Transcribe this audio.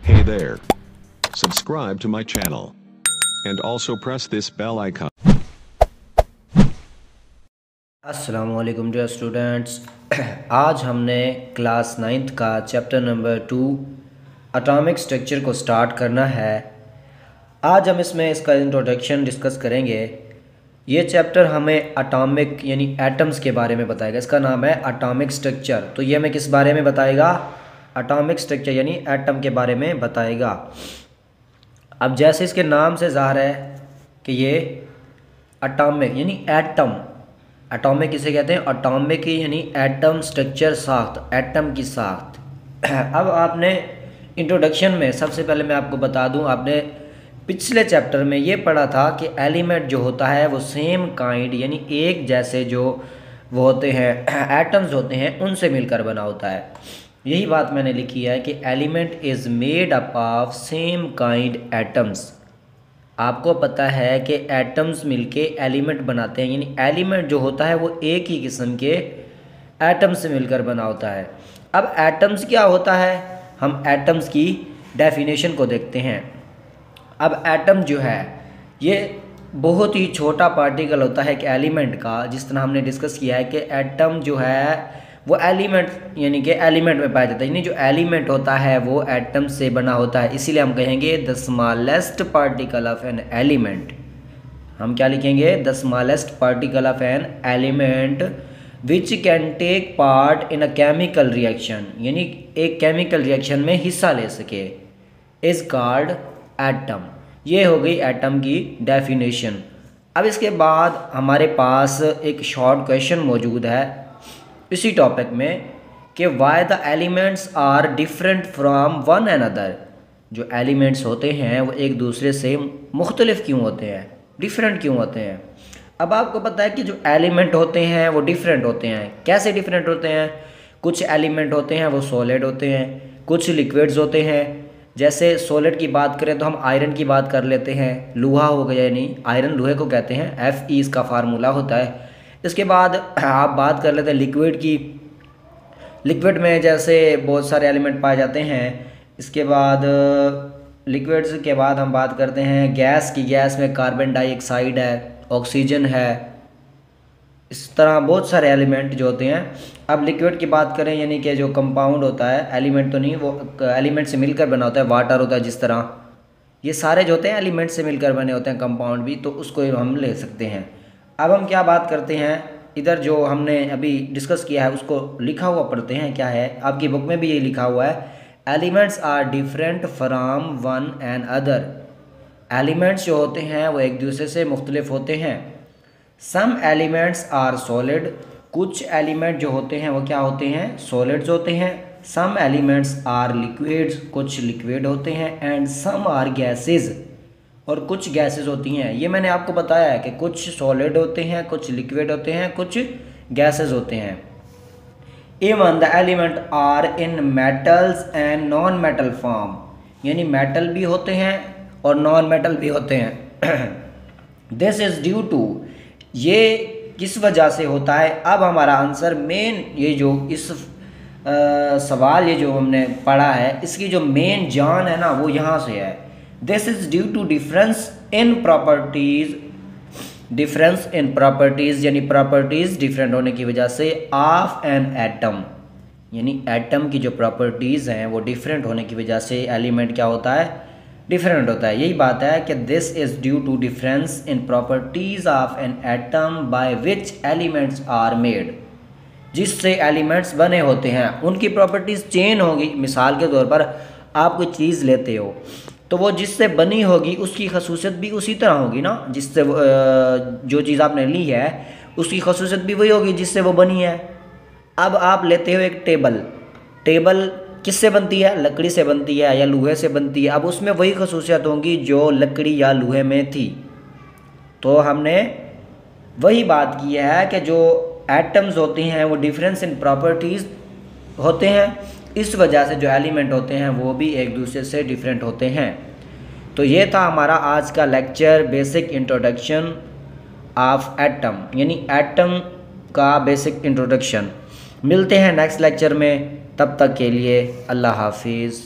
Hey there. Subscribe to my channel. And also press this bell icon. अस्सलामुअलैकुम dear students. आज हमने class 9th का chapter number 2 atomic structure को start करना है। आज हम इसमें इसका इंट्रोडक्शन डिस्कस करेंगे। ये चैप्टर हमें एटॉमिक यानी एटम्स के बारे में बताएगा। इसका नाम है एटॉमिक स्ट्रक्चर। तो ये हमें किस बारे में बताएगा? एटॉमिक स्ट्रक्चर यानी एटम के बारे में बताएगा। अब जैसे इसके नाम से ज़ाहिर है कि ये एटॉमिक यानी एटम, एटॉमिक किसे कहते हैं? एटॉमिक यानी एटम स्ट्रक्चर, साख्त, एटम की साख्त। अब आपने इंट्रोडक्शन में सबसे पहले मैं आपको बता दूं, आपने पिछले चैप्टर में ये पढ़ा था कि एलिमेंट जो होता है वो सेम काइंड यानी एक जैसे जो वो होते हैं एटम्स होते हैं उनसे मिलकर बना होता है। यही बात मैंने लिखी है कि element is made up of same kind atoms. आपको पता है कि एटम्स मिलके एलिमेंट बनाते हैं, यानी एलिमेंट जो होता है वो एक ही किस्म के एटम्स से मिलकर बना होता है। अब एटम्स क्या होता है, हम एटम्स की डेफिनेशन को देखते हैं। अब एटम जो है ये बहुत ही छोटा पार्टिकल होता है कि एलिमेंट का, जिस तरह हमने डिस्कस किया है कि एटम जो है वो एलिमेंट यानी कि एलिमेंट में पाया जाता है, यानी जो एलिमेंट होता है वो एटम से बना होता है। इसीलिए हम कहेंगे the smallest particle of an element. हम क्या लिखेंगे? The smallest particle of an element which can take part in a chemical reaction, यानी एक केमिकल रिएक्शन में हिस्सा ले सके, इज़ कॉल्ड एटम। ये हो गई एटम की डेफिनेशन। अब इसके बाद हमारे पास एक शॉर्ट क्वेश्चन मौजूद है इसी टॉपिक में कि why the elements are different from one another. जो एलिमेंट्स होते हैं वो एक दूसरे से मुख्तलिफ क्यों होते हैं, डिफरेंट क्यों होते हैं? अब आपको पता है कि जो एलिमेंट होते हैं वो डिफरेंट होते हैं। कैसे डिफरेंट होते हैं? कुछ एलिमेंट होते हैं वो सॉलिड होते हैं, कुछ लिक्विड्स होते हैं। जैसे सॉलिड की बात करें तो हम आयरन की बात कर लेते हैं, लोहा हो गया, यानी आयरन लोहे को कहते हैं, Fe इसका फार्मूला होता है। इसके बाद आप बात कर लेते हैं लिक्विड की। लिक्विड में जैसे बहुत सारे एलिमेंट पाए जाते हैं। इसके बाद लिक्विड्स के बाद हम बात करते हैं गैस की। गैस में कार्बन डाइऑक्साइड है, ऑक्सीजन है, इस तरह बहुत सारे एलिमेंट जो होते हैं। अब लिक्विड की बात करें यानी कि जो कंपाउंड होता है, एलिमेंट तो नहीं, वो एलिमेंट से मिलकर बना होता है, वाटर होता है जिस तरह, ये सारे जो होते हैं एलिमेंट से मिलकर बने होते हैं, कंपाउंड भी, तो उसको हम ले सकते हैं। अब हम क्या बात करते हैं, इधर जो हमने अभी डिस्कस किया है उसको लिखा हुआ पढ़ते हैं। क्या है? आपकी बुक में भी ये लिखा हुआ है, elements are different from one and other. Elements जो होते हैं वो एक दूसरे से मुख्तलिफ होते हैं। Some elements are solid. कुछ एलिमेंट जो होते हैं वो क्या होते हैं? सॉलिड्स होते हैं। Some elements are liquids. कुछ लिक्विड होते हैं। And some are gases. और कुछ गैसेस होती हैं। ये मैंने आपको बताया है कि कुछ सॉलिड होते हैं, कुछ लिक्विड होते हैं, कुछ गैसेस होते हैं। Even the element are in metals and non metal form, यानी मेटल भी होते हैं और नॉन मेटल भी होते हैं। दिस इज़ ड्यू टू, ये किस वजह से होता है? अब हमारा आंसर मेन, ये जो इस सवाल ये जो हमने पढ़ा है इसकी जो मेन जान है ना वो यहाँ से है। This is due to difference in properties. Difference in properties यानी प्रॉपर्टीज़ डिफरेंट होने की वजह से ऑफ एन एटम, यानी एटम की जो प्रॉपर्टीज़ हैं वो डिफरेंट होने की वजह से एलिमेंट क्या होता है? डिफरेंट होता है। यही बात है कि this is due to difference in properties of an atom by which elements are made. जिससे एलिमेंट्स बने होते हैं उनकी प्रॉपर्टीज़ चेंज होगी। मिसाल के तौर पर आप कोई चीज़ लेते हो तो वो जिससे बनी होगी उसकी खसूसियत भी उसी तरह होगी ना, जिससे जो चीज़ आपने ली है उसकी खसूसियत भी वही होगी जिससे वो बनी है। अब आप लेते हो एक टेबल। टेबल किससे बनती है? लकड़ी से बनती है या लोहे से बनती है। अब उसमें वही खसूसियत होंगी जो लकड़ी या लोहे में थी। तो हमने वही बात की है कि जो एटम्स होते हैं वो डिफरेंस इन प्रॉपर्टीज़ होते हैं, इस वजह से जो एलिमेंट होते हैं वो भी एक दूसरे से डिफरेंट होते हैं। तो ये था हमारा आज का lecture, basic introduction of atom, यानी एटम का बेसिक इंट्रोडक्शन। मिलते हैं नेक्स्ट लेक्चर में, तब तक के लिए अल्लाह हाफिज़।